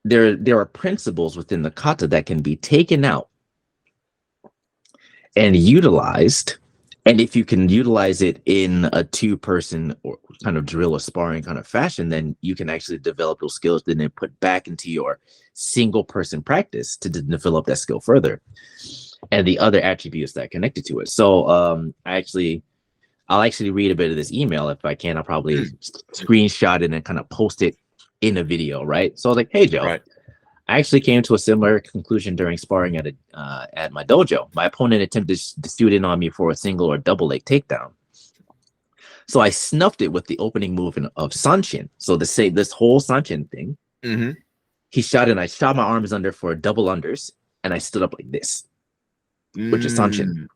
there are principles within the kata that can be taken out and utilized. And if you can utilize it in a two-person or kind of drill or sparring kind of fashion, then you can actually develop those skills and then put back into your single-person practice to develop that skill further. And the other attributes that are connected to it. So I'll actually read a bit of this email if I can. I'll probably screenshot it and kind of post it in a video, right? So I was like, hey, Joe, Right. I actually came to a similar conclusion during sparring at my dojo. My opponent attempted to shoot in on me for a single or double leg takedown. So I snuffed it with the opening move of Sanshin. So to say this whole Sanshin thing, he shot and I shot my arms under for double unders, and I stood up like this, which is Sanshin.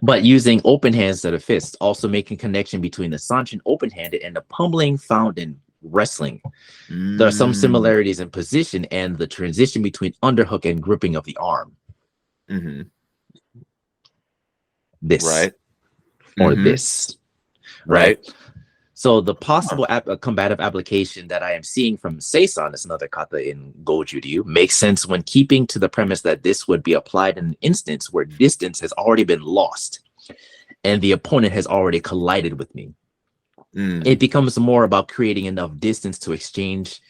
But using open hands to the fists, also making connection between the Sanshin open-handed and the pummeling found in wrestling. There are some similarities in position and the transition between underhook and gripping of the arm. This right or this, right? So the possible combative application that I am seeing from Seisan, is another kata in Goju Ryu, makes sense when keeping to the premise that this would be applied in an instance where distance has already been lost and the opponent has already collided with me. It becomes more about creating enough distance to exchange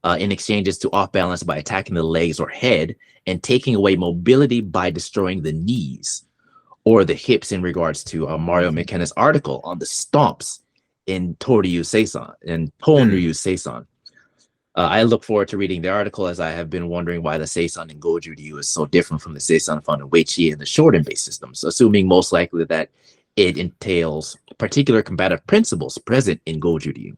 in exchanges to off balance by attacking the legs or head and taking away mobility by destroying the knees or the hips, in regards to Mario McKenna's article on the stomps in Toryu Seisan and Tonryu Seisan. I look forward to reading the article, as I have been wondering why the Seisan in Goju Ryu is so different from the Seisan found in Weichi and the Shorin-based systems, assuming most likely that it entails particular combative principles present in Goju Ryu.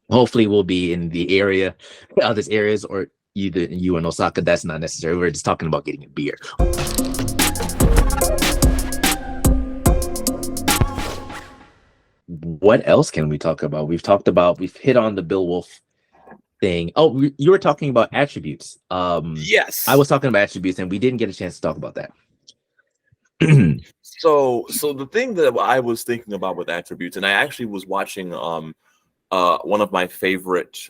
Hopefully we'll be in the area, other areas, or you in Osaka. That's not necessary. We're just talking about getting a beer. What else can we talk about? We've hit on the Bill Wolf thing. Oh, you were talking about attributes. Yes. I was talking about attributes, and we didn't get a chance to talk about that. So the thing that I was thinking about with attributes, and I actually was watching one of my favorite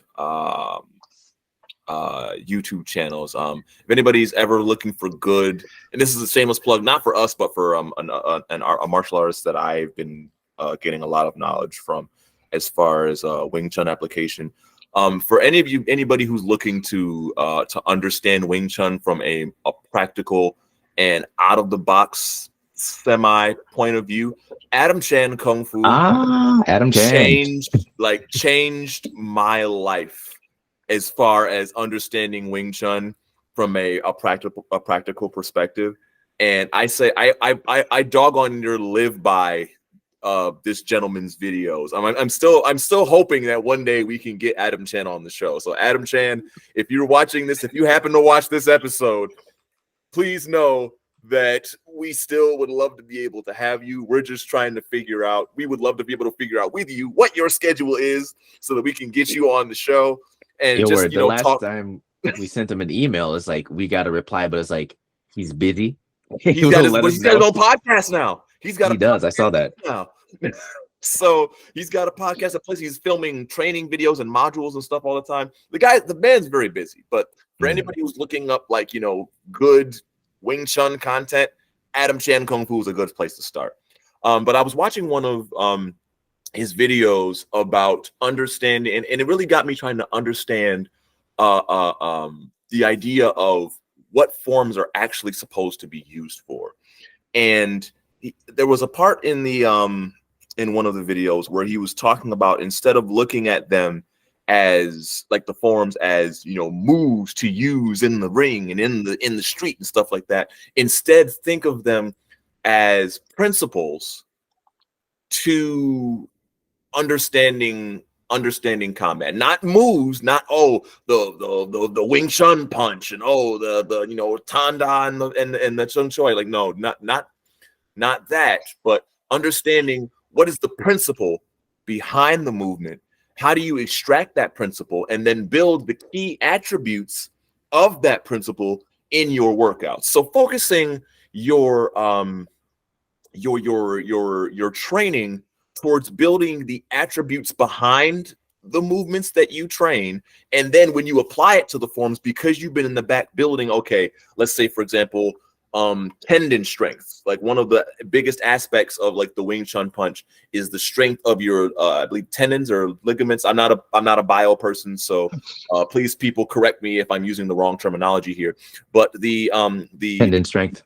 YouTube channels. If anybody's ever looking for good, and this is a shameless plug, not for us, but for a martial artist that I've been getting a lot of knowledge from, as far as Wing Chun application. For anybody who's looking to understand Wing Chun from a practical and out of the box semi point of view, Adam Chan Kung Fu Adam Chan changed my life as far as understanding Wing Chun from a practical perspective. And I say I dog on your live by this gentleman's videos. I'm still hoping that one day we can get Adam Chan on the show. So Adam Chan, if you're watching this, if you happen to watch this episode, please know that we still would love to be able to have you. We're just trying to figure out, we would love to be able to figure out with you what your schedule is so that we can get you on the show. And the last time we sent him an email, it's like we got a reply, but it's like he's busy. He's got his own podcast now. He does. I saw that now. So he's got a podcast. Plus, he's filming training videos and modules and stuff all the time. The man's very busy. But for anybody who's looking up good Wing Chun content, Adam Chan Kung Fu is a good place to start. But I was watching one of his videos about understanding, and it really got me trying to understand the idea of what forms are actually supposed to be used for. And there was a part in the in one of the videos where he was talking about, instead of looking at them as like the forms as moves to use in the ring and in the street and stuff like that, instead think of them as principles to understanding combat, not moves, not the Wing Chun punch and the Tanda and the Chun Choi, like no, not that, but understanding what is the principle behind the movement. How do you extract that principle and then build the key attributes of that principle in your workouts? So focusing your training towards building the attributes behind the movements that you train, and then when you apply it to the forms, because you've been in the back building, okay, let's say for example, tendon strength. Like one of the biggest aspects of like the Wing Chun punch is the strength of your I believe tendons or ligaments. I'm not a bio person, so please people correct me if I'm using the wrong terminology here, but the Tendon strength,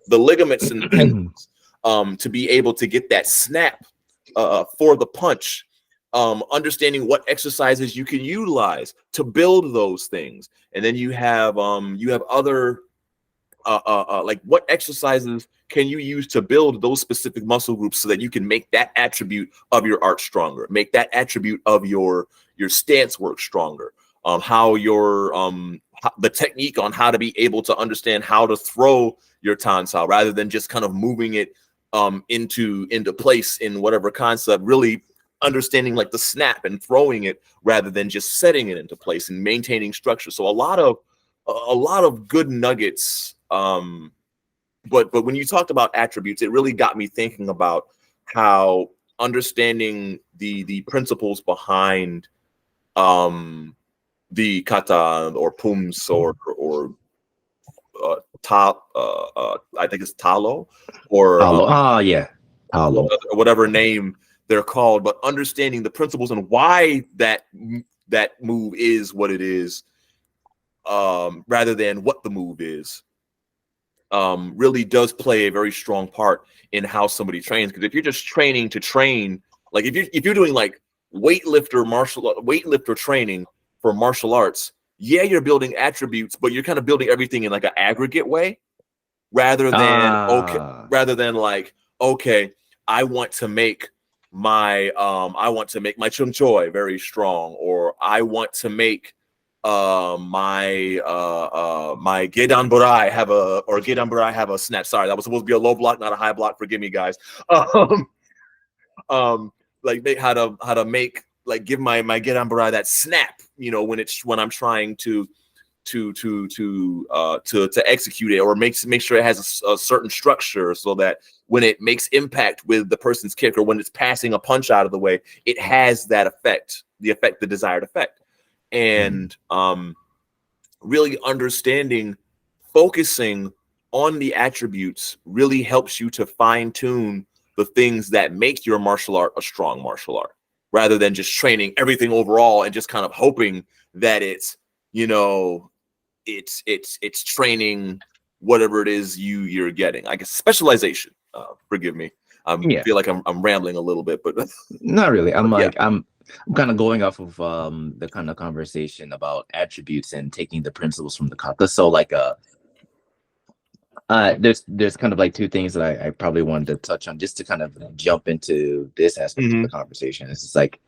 the ligaments and the tendons, to be able to get that snap for the punch, understanding what exercises you can utilize to build those things. And then you have other like what exercises can you use to build those specific muscle groups so that you can make that attribute of your art stronger, make that attribute of your stance work stronger, how your the technique on how to be able to understand how to throw your tansao rather than just kind of moving it into place in whatever concept, really understanding like the snap and throwing it rather than just setting it into place and maintaining structure. So a lot of good nuggets. But when you talked about attributes, it really got me thinking about how understanding the principles behind the kata or pums or I think it's talo or whatever name they're called, but understanding the principles and why that move is what it is, rather than what the move is, really does play a very strong part in how somebody trains. Because if you're just training to train, like if you're doing like weightlifter training for martial arts, yeah, you're building attributes, but you're kind of building everything in like an aggregate way, rather than like, okay, I want to make my chung choi very strong, or I want to make my gedan burai have a snap. Sorry, that was supposed to be a low block, not a high block. Forgive me, guys. Like how to make, like, give my gedan burai that snap, when I'm trying to execute it, or make sure it has a certain structure so that when it makes impact with the person's kick, or when it's passing a punch out of the way, it has that effect, the desired effect. And really understanding, focusing on the attributes really helps you to fine tune the things that make your martial art a strong martial art, rather than just training everything overall and just kind of hoping that it's training whatever it is you're getting. I guess specialization. Forgive me. I feel like I'm rambling a little bit, but not really. I'm kind of going off of the kind of conversation about attributes and taking the principles from the kata. So like there's kind of like two things that I probably wanted to touch on just to kind of jump into this aspect of the conversation. It's just like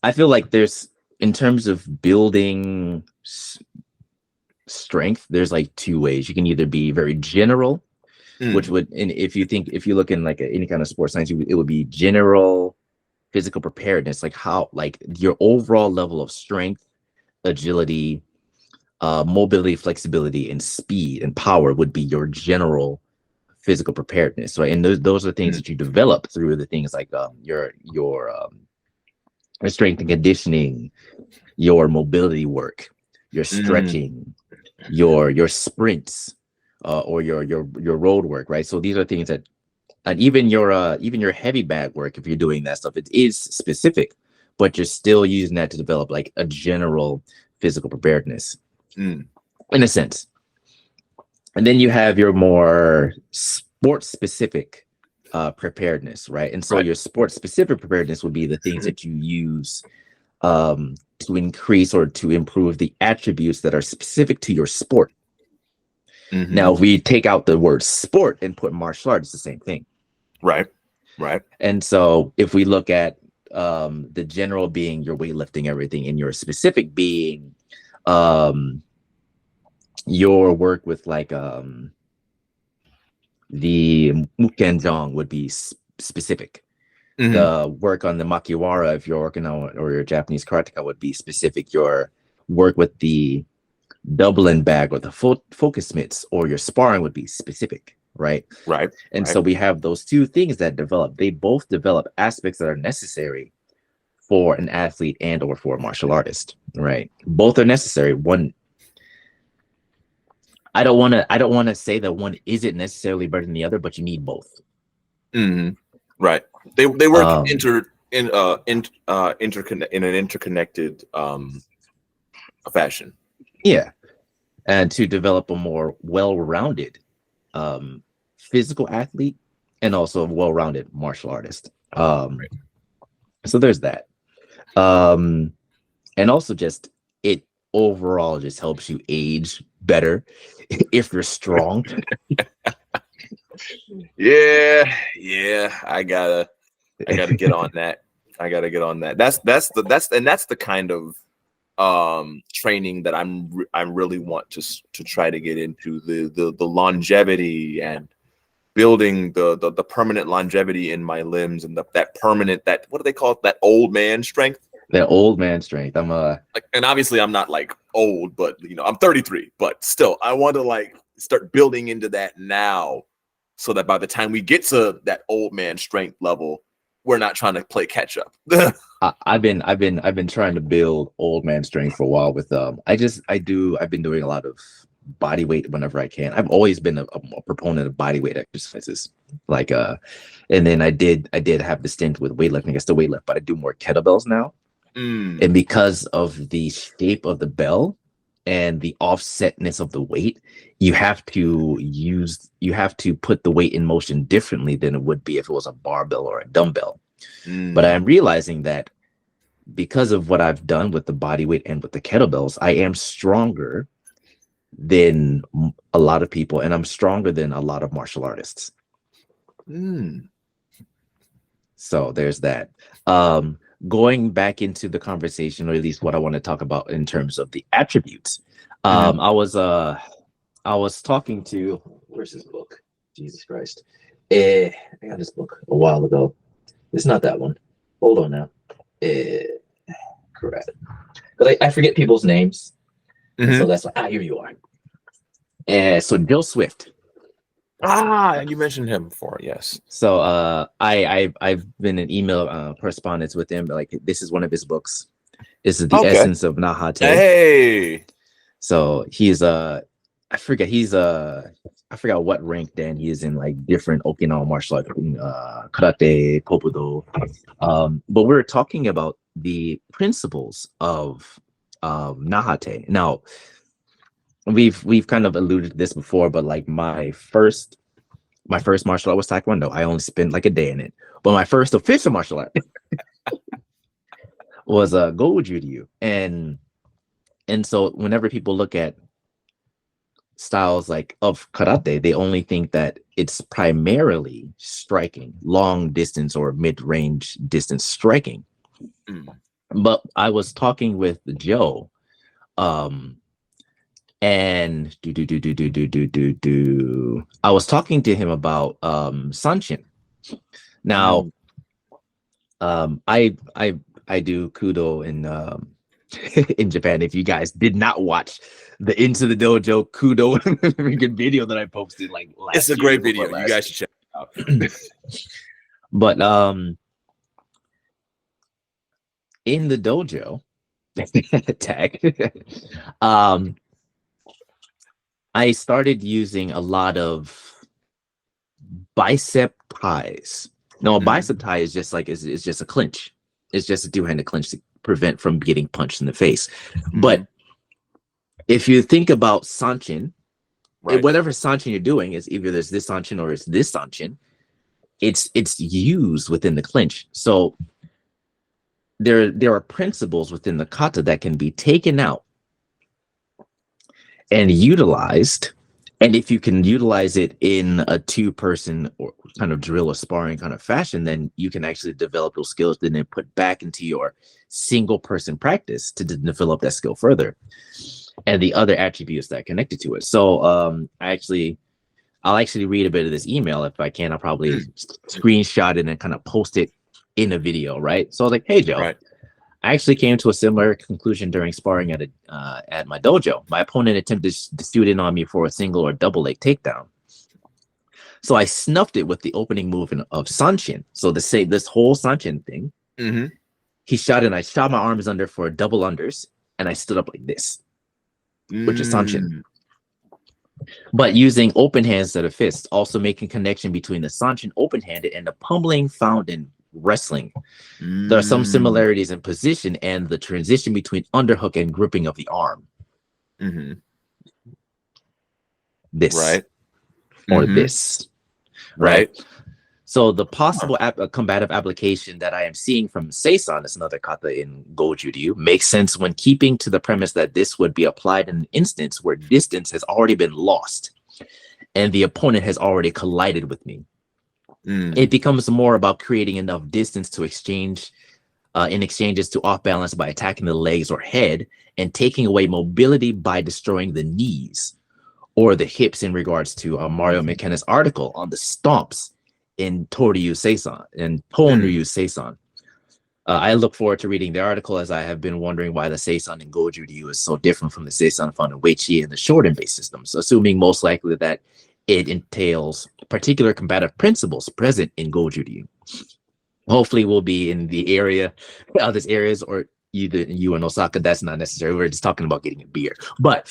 I feel like there's, in terms of building strength, there's like two ways. You can either be very general, which would, and if you look in like any kind of sports science, it would be general physical preparedness, like how, like your overall level of strength, agility, mobility, flexibility, and speed and power would be your general physical preparedness, right? And those are things that you develop through the things like your strength and conditioning, your mobility work, your stretching, your sprints, or your road work, right? So these are things that, and even your heavy bag work, if you're doing that stuff, it is specific, but you're still using that to develop like a general physical preparedness, in a sense. And then you have your more sports specific preparedness, right? And so your sports specific preparedness would be the things that you use to increase or to improve the attributes that are specific to your sport. Now, if we take out the word sport and put martial art, it's the same thing. Right. And so if we look at the general being your weightlifting, everything, and your specific being your work with like the Mukenjong would be specific. The work on the Makiwara, if you're working on, or your Japanese karateka, would be specific. Your work with the double and bag or the focus mitts or your sparring would be specific, right? Right. And so we have those two things that develop. They both develop aspects that are necessary for an athlete and or for a martial artist, right? Both are necessary. One, I don't want to say that one isn't necessarily better than the other, but you need both. Mm-hmm. Right. They work in an interconnected fashion. Yeah. And to develop a more well-rounded physical athlete and also a well-rounded martial artist. So there's that. And also just it overall just helps you age better if you're strong. Yeah. I gotta get on that. That's the kind of training that I really want to try to get into, the longevity and building the permanent longevity in my limbs, and that permanent, that, what do they call it, that old man strength. That old man strength. I'm and obviously I'm not like old, but I'm 33, but still I want to start building into that now, so that by the time we get to that old man strength level, we're not trying to play catch up. I've been trying to build old man strength for a while with I've been doing a lot of body weight whenever I can. I've always been a proponent of body weight exercises, and then I did have the stint with weightlifting. I still weightlift, but I do more kettlebells now. And because of the shape of the bell and the offsetness of the weight, you have to put the weight in motion differently than it would be if it was a barbell or a dumbbell. But I'm realizing that because of what I've done with the body weight and with the kettlebells, I am stronger than a lot of people, and I'm stronger than a lot of martial artists. So there's that. Going back into the conversation, or at least what I want to talk about in terms of the attributes. I was talking to, where's this book? Jesus Christ. I got this book a while ago. It's not that one. Hold on now. Correct. But I forget people's names. So that's why, here you are. So Bill Swift. You mentioned him before, yes. So I've been in email correspondence with him. Like, this is one of his books. This is the essence of Nahate. Hey. So he's I forgot what rank Dan he is in, like different Okinawa martial arts, karate, kobudo. But we're talking about the principles of Nahate. Now, we've kind of alluded to this before, but like my first martial art was Taekwondo. I only spent like a day in it. But my first official martial art was Goju-ryu. And so whenever people look at styles like of karate, they only think that it's primarily striking, long distance or mid-range distance striking. But I was talking with Joe, and I was talking to him about Sanshin. Now, I do kudo in in Japan. If you guys did not watch the Into the Dojo kudo video that I posted like last it's a great video. You guys should check it out. But in the dojo tag, I started using a lot of bicep ties. No, a bicep tie is just like it's just a clinch. It's just a two-handed clinch to prevent from getting punched in the face. But if you think about Sanshin, whatever Sanshin you're doing is either there's this Sanshin or it's this Sanshin. It's used within the clinch. So there are principles within the kata that can be taken out and utilized. And if you can utilize it in a two-person or kind of drill or sparring kind of fashion, then you can actually develop those skills and then put back into your single-person practice to develop that skill further, and the other attributes that are connected to it. So I'll actually read a bit of this email if I can. I'll probably screenshot it and kind of post it in a video, right? So I was like, hey, Joe. I actually came to a similar conclusion during sparring at my dojo. My opponent attempted to shoot in on me for a single or double leg takedown. So I snuffed it with the opening move of Sanchin. So to say this whole Sanchin thing, he shot and I shot my arms under for double unders, and I stood up like this, which is Sanchin. But using open hands to the fists, also making connection between the Sanchin open-handed and the pummeling found in wrestling. There are some similarities in position and the transition between underhook and gripping of the arm. This. Right. Or this. Right. So the possible combative application that I am seeing from Seisan, is another kata in Goju Ryu, makes sense when keeping to the premise that this would be applied in an instance where distance has already been lost and the opponent has already collided with me. It becomes more about creating enough distance to exchange in exchanges to off balance by attacking the legs or head and taking away mobility by destroying the knees or the hips, in regards to Mario McKenna's article on the stomps in Toryu Seisan and Tonryu Seisan. I look forward to reading the article, as I have been wondering why the Seisan in Goju Ryu is so different from the Seisan found in Weichi and the Shorin-based systems, assuming most likely that it entails particular combative principles present in Goju Ryu. Hopefully we'll be in the area, other areas, or either you in Osaka. That's not necessary. We're just talking about getting a beer. But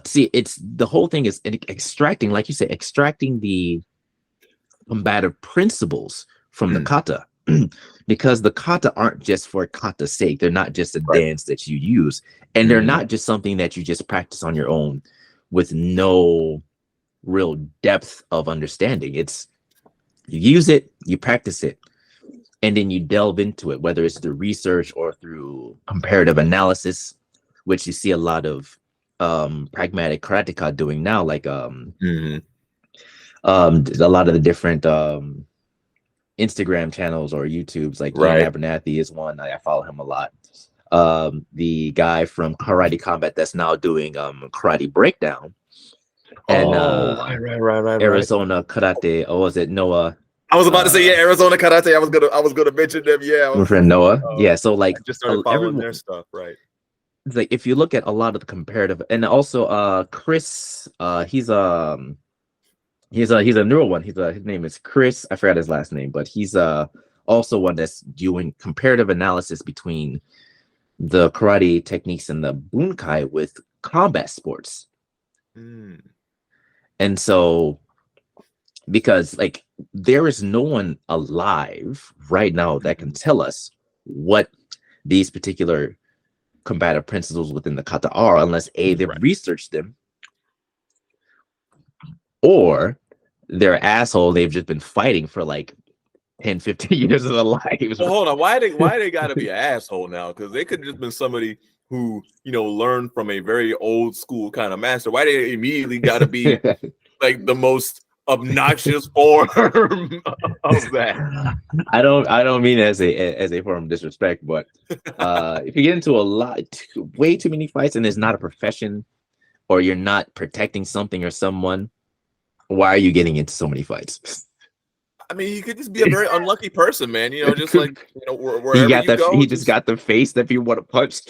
see, it's the whole thing is extracting, like you said, extracting the combative principles from the kata, because the kata aren't just for kata's sake. They're not just a dance that you use, and they're not just something that you just practice on your own with no real depth of understanding. It's you use it, you practice it, and then you delve into it, whether it's through research or through comparative analysis, which you see a lot of pragmatic karateka doing now, like a lot of the different Instagram channels or YouTubes, like Ian Abernathy is one. I follow him a lot. The guy from Karate Combat that's now doing Karate Breakdown, and Arizona Karate. Oh, was it Noah? I was about to say Arizona Karate. I was gonna mention them. My friend Noah. So like I just started following their stuff, right? Like if you look at a lot of the comparative, and also Chris, he's a newer one. His name is Chris. I forgot his last name, but he's also one that's doing comparative analysis between the karate techniques and the bunkai with combat sports. And so, because like there is no one alive right now that can tell us what these particular combative principles within the kata are, unless they've researched them, or they're asshole, they've just been fighting for like 10, 15 years of their lives. Well, hold on. Why they gotta be an asshole now? Because they could have just been somebody who, learned from a very old school kind of master. Why they immediately gotta be like the most obnoxious form of that? I don't mean as a form of disrespect, but if you get into way too many fights and it's not a profession, or you're not protecting something or someone, why are you getting into so many fights? I mean, he could just be a very unlucky person, man. Just like wherever you go, he just got the face that people want to punch.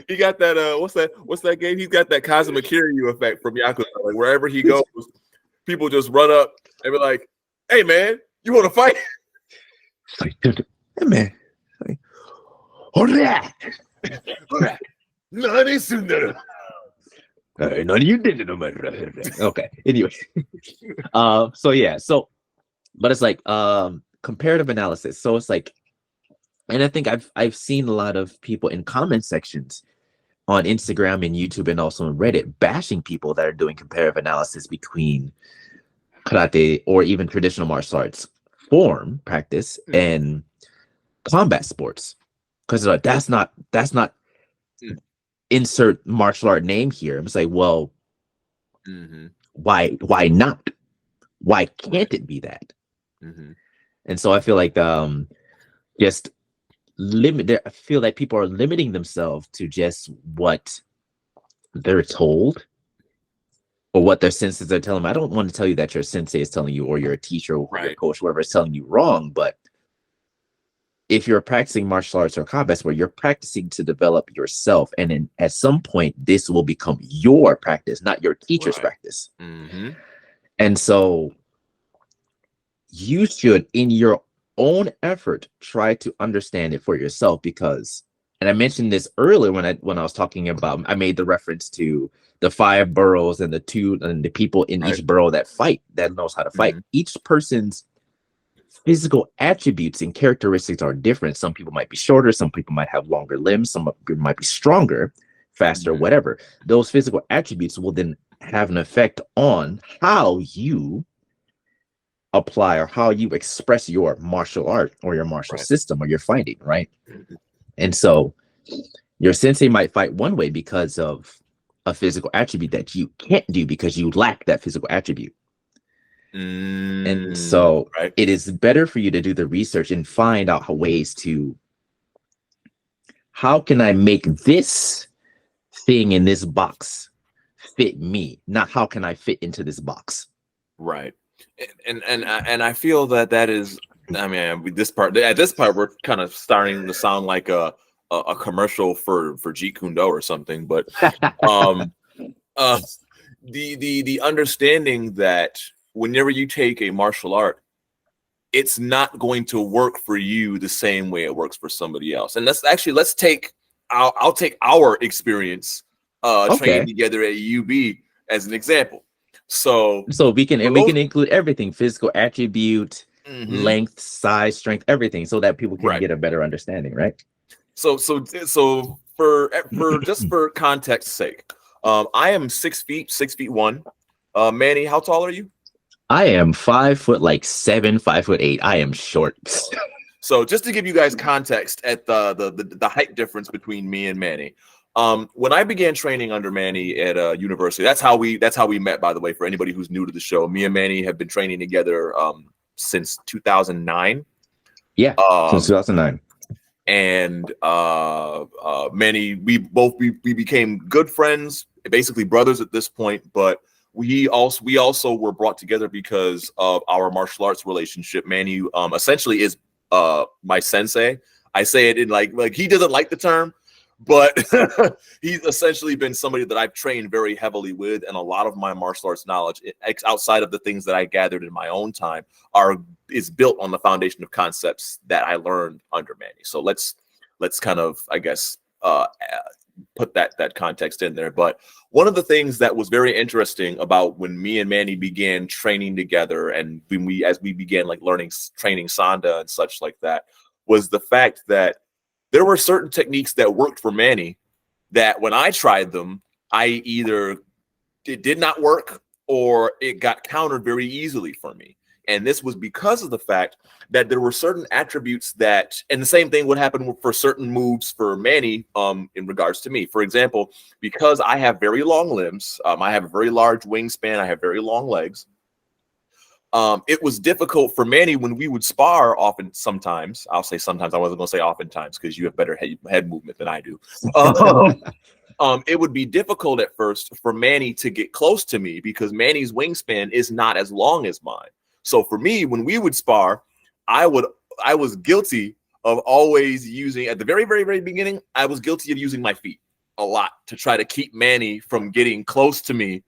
He got that what's that game? He's got that Kazuma Kiryu effect from Yakuza. Like wherever he goes, people just run up and be like, "Hey, man, you want to fight?" Hey, man. All right. None of you did it. Okay. Anyway. But it's like comparative analysis. So it's like, and I think I've seen a lot of people in comment sections on Instagram and YouTube and also on Reddit bashing people that are doing comparative analysis between karate or even traditional martial arts form practice and combat sports, because that's not insert martial art name here. I'm like, well, why not? Why can't it be that? And so I feel like just I feel like people are limiting themselves to just what they're told or what their senses are telling them. I don't want to tell you that your sensei is telling you, or your teacher or your coach, whoever is telling you wrong, but if you're practicing martial arts or combat sport, you're practicing to develop yourself. And then at some point, this will become your practice, not your teacher's Right. practice. Mm-hmm. And so you should, in your own effort, try to understand it for yourself. Because, and I mentioned this earlier when I was talking about, I made the reference to the 5 boroughs and the people in Right. each borough that fight, that knows how to fight. Mhm. Each person's physical attributes and characteristics are different. Some people might be shorter, some people might have longer limbs, some people might be stronger, faster, Mhm. whatever. Those physical attributes will then have an effect on how you apply or how you express your martial art or your martial Right. system or your fighting, right? Mhm. And so your sensei might fight one way because of a physical attribute that you can't do because you lack that physical attribute. And so Right. it is better for you to do the research and find out ways to, how can I make this thing in this box fit me, not how can I fit into this box. Right. And I feel that is, I mean, with this part, at this part we're kind of starting to sound like a commercial for Jeet Kune Do or something, but um uh the understanding that whenever you take a martial art, it's not going to work for you the same way it works for somebody else. And let's take, I'll take our experience training Okay, together at UB as an example. So so we can, for and we those, can include everything: physical attribute, mhm, length, size, strength, everything, so that people can right. get a better understanding, right? So for just for context sake, I am 6 feet, 6 feet one. Manny, how tall are you? I am 5 foot like 7, 5'8". I am short. So just to give you guys context at the height difference between me and Manny. When I began training under Manny at university, that's how we met, by the way, for anybody who's new to the show. Me and Manny have been training together since 2009. Yeah, since Um, 2009. and Manny, we became good friends, basically brothers at this point, but we also were brought together because of our martial arts relationship. Manny essentially is my sensei. I say it in like he doesn't like the term, but he's essentially been somebody that I've trained very heavily with, and a lot of my martial arts knowledge, outside of the things that I gathered in my own time, is built on the foundation of concepts that I learned under Manny. So let's kind of, I guess, put that context in there. But one of the things that was very interesting about when me and Manny began training together, and as we began like learning training Sanda and such like that, was the fact that there were certain techniques that worked for Manny that when I tried them, I either it did not work or it got countered very easily for me. And this was because of the fact that there were certain attributes that, and the same thing would happen for certain moves for Manny in regards to me. For example, because I have very long limbs, I have a very large wingspan, I have very long legs. It was difficult for Manny when we would spar often. Sometimes, I'll say sometimes, I wasn't going to say oftentimes because you have better head movement than I do. It would be difficult at first for Manny to get close to me because Manny's wingspan is not as long as mine. So for me, when we would spar, I was guilty of always using, at the very, very, very beginning, I was guilty of using my feet a lot to try to keep Manny from getting close to me.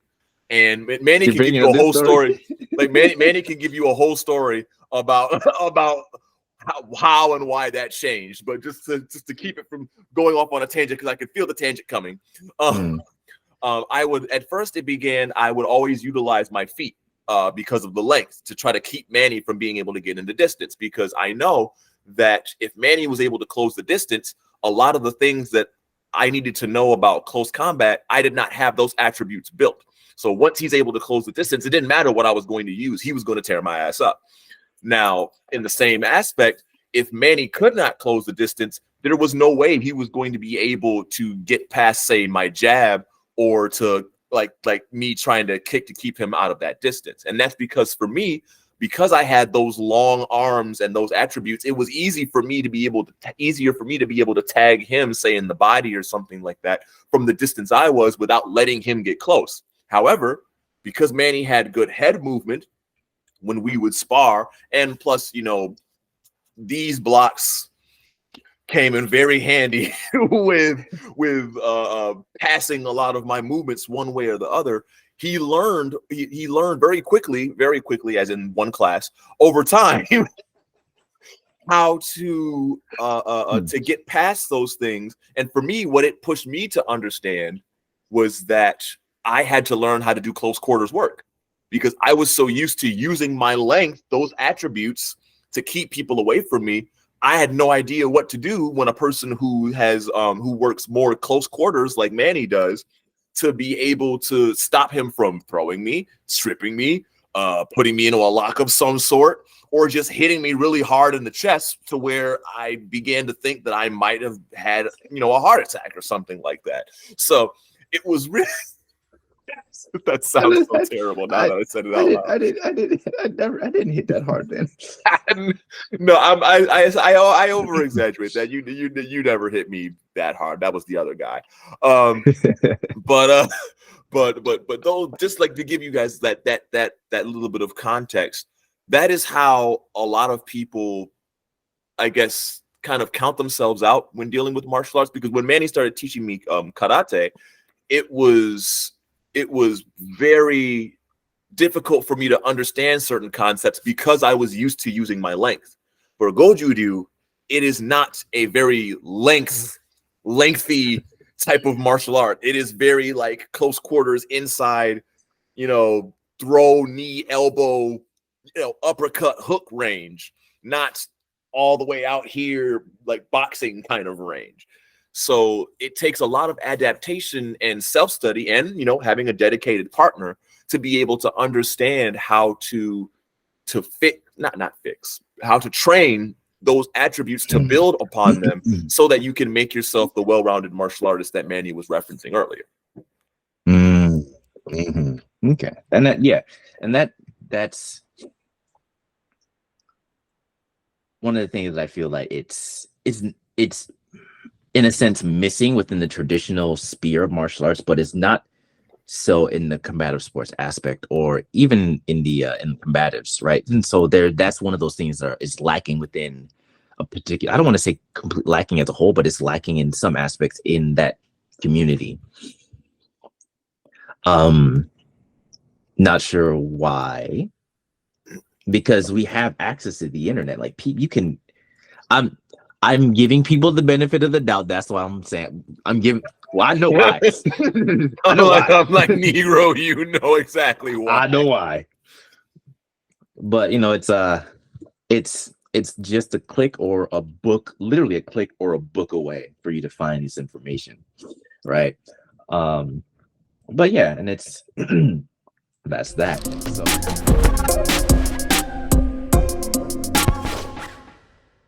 And Manny To can bring give in you a a this whole story. story. Like Manny can give you a whole story about about how and why that changed. But just to keep it from going off on a tangent, because I could feel the tangent coming. Hmm. I would, at first it began, I would always utilize my feet because of the length to try to keep Manny from being able to get in the distance, because I know that if Manny was able to close the distance, a lot of the things that I needed to know about close combat, I did not have those attributes built. So once he's able to close the distance, it didn't matter what I was going to use. He was going to tear my ass up. Now, in the same aspect, if Manny could not close the distance, there was no way he was going to be able to get past, say, my jab, or to like me trying to kick to keep him out of that distance. And that's because for me, because I had those long arms and those attributes, it was easier for me to be able to tag him, say, in the body or something like that, from the distance I was, without letting him get close. However, because Manny had good head movement when we would spar, and plus, these blocks, came in very handy with passing a lot of my movements one way or the other. He learned very quickly, as in one class over time, how to get past those things. And for me, what it pushed me to understand was that I had to learn how to do close quarters work, because I was so used to using my length, those attributes, to keep people away from me. I had no idea what to do when a person who works more close quarters like Manny does, to be able to stop him from throwing me, stripping me, putting me into a lock of some sort, or just hitting me really hard in the chest to where I began to think that I might have had, a heart attack or something like that. So it was really that sounds so terrible now that I said it out loud. I didn't hit that hard then. No, I over exaggerate that. You never hit me that hard. That was the other guy. But though, just like to give you guys that little bit of context, that is how a lot of people, I guess, kind of count themselves out when dealing with martial arts. Because when Manny started teaching me karate, it was very difficult for me to understand certain concepts because I was used to using my length. For Goju-ryu, it is not a very lengthy type of martial art. It is very like close quarters, inside, throw, knee, elbow, uppercut, hook range, not all the way out here like boxing kind of range. So it takes a lot of adaptation and self-study and, having a dedicated partner to be able to understand how to how to train those attributes, to build upon them, so that you can make yourself the well-rounded martial artist that Manny was referencing earlier. Okay. And that's one of the things that I feel like it's in a sense missing within the traditional sphere of martial arts, but it's not so in the combative sports aspect, or even in the combatives, right? And so that's one of those things that is lacking within a particular, I don't want to say complete lacking as a whole, but it's lacking in some aspects in that community. Not sure why, because we have access to the internet. Like you can, I'm giving people the benefit of the doubt. That's why I'm saying I'm giving. Well, I know why. I'm like Negro. You know exactly why. I know why. But it's just a click or a book, literally a click or a book away for you to find this information, right? But yeah, and it's that's that. So.